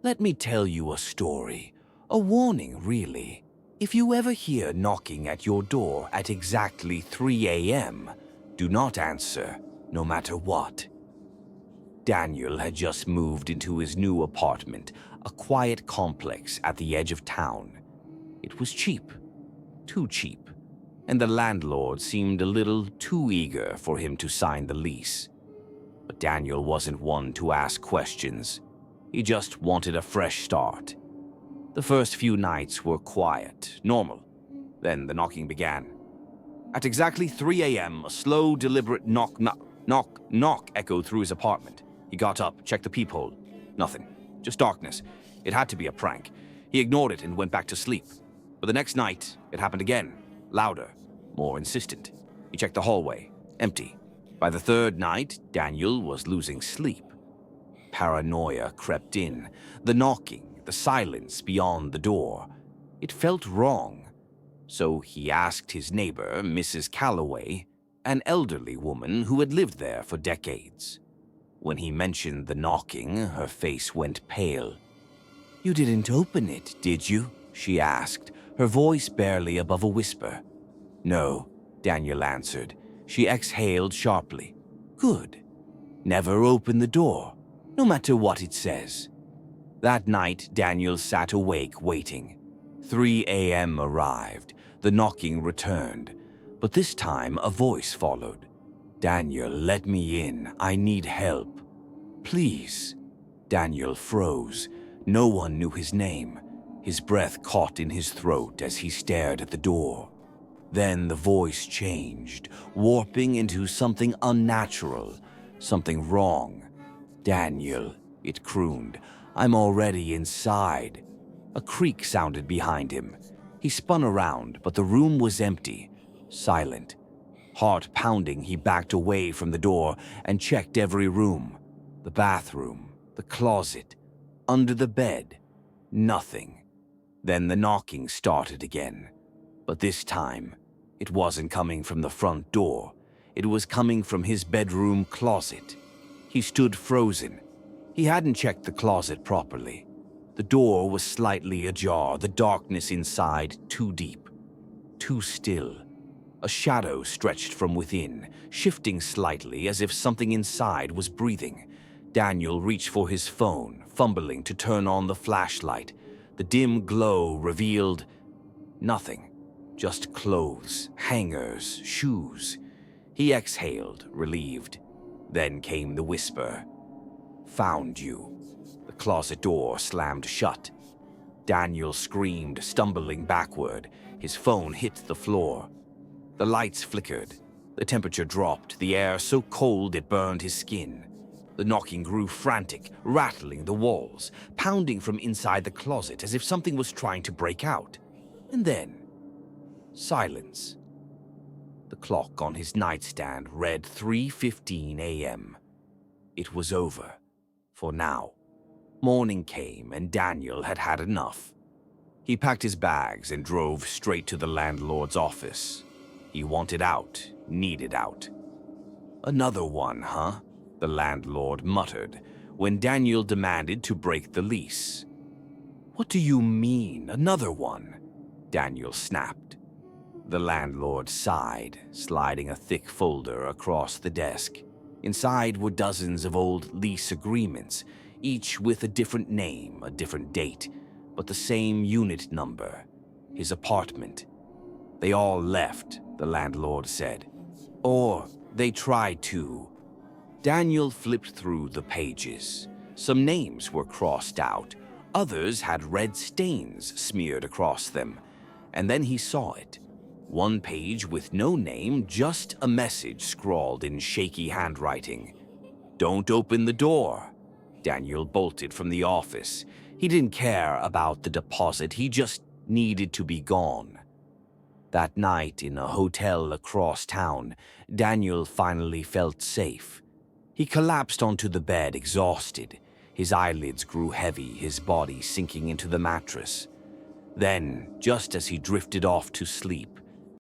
Let me tell you a story. A warning, really. If you ever hear knocking at your door at exactly 3 a.m., do not answer, no matter what. Daniel had just moved into his new apartment, a quiet complex at the edge of town. It was cheap, too cheap, and the landlord seemed a little too eager for him to sign the lease. But Daniel wasn't one to ask questions. He just wanted a fresh start. The first few nights were quiet, normal. Then the knocking began. At exactly 3 a.m., a slow, deliberate knock echoed through his apartment. He got up, checked the peephole. Nothing. Just darkness. It had to be a prank. He ignored it and went back to sleep. But the next night, it happened again. Louder, more insistent. He checked the hallway. Empty. By the third night, Daniel was losing sleep. Paranoia crept in. The knocking, the silence beyond the door. It felt wrong. So he asked his neighbor, Mrs. Calloway, an elderly woman who had lived there for decades. When he mentioned the knocking, her face went pale. "You didn't open it, did you?" she asked, her voice barely above a whisper. "No," Daniel answered. She exhaled sharply. "Good. Never open the door, no matter what it says." That night, Daniel sat awake, waiting. 3 a.m. arrived. The knocking returned, but this time a voice followed. "Daniel, let me in. I need help. Please." Daniel froze. No one knew his name. His breath caught in his throat as he stared at the door. Then the voice changed, warping into something unnatural, something wrong. "Daniel," it crooned, "I'm already inside." A creak sounded behind him. He spun around, but the room was empty, silent. Heart pounding, he backed away from the door and checked every room. The bathroom, the closet, under the bed. Nothing. Then the knocking started again. But this time, it wasn't coming from the front door. It was coming from his bedroom closet. He stood frozen. He hadn't checked the closet properly. The door was slightly ajar, the darkness inside too deep, too still. A shadow stretched from within, shifting slightly as if something inside was breathing. Daniel reached for his phone, fumbling to turn on the flashlight. The dim glow revealed nothing, just clothes, hangers, shoes. He exhaled, relieved. Then came the whisper. "Found you." The closet door slammed shut. Daniel screamed, stumbling backward. His phone hit the floor. The lights flickered. The temperature dropped, the air so cold it burned his skin. The knocking grew frantic, rattling the walls, pounding from inside the closet as if something was trying to break out. And then, silence. The clock on his nightstand read 3:15 a.m. It was over, for now. Morning came and Daniel had had enough. He packed his bags and drove straight to the landlord's office. He wanted out, needed out. "Another one, huh?" the landlord muttered when Daniel demanded to break the lease. "What do you mean, another one?" Daniel snapped. The landlord sighed, sliding a thick folder across the desk. Inside were dozens of old lease agreements, each with a different name, a different date, but the same unit number, his apartment. "They all left," the landlord said. "Or they tried to." Daniel flipped through the pages. Some names were crossed out. Others had red stains smeared across them. And then he saw it. One page with no name, just a message scrawled in shaky handwriting. "Don't open the door." Daniel bolted from the office. He didn't care about the deposit, he just needed to be gone. That night in a hotel across town, Daniel finally felt safe. He collapsed onto the bed, exhausted. His eyelids grew heavy, his body sinking into the mattress. Then, just as he drifted off to sleep,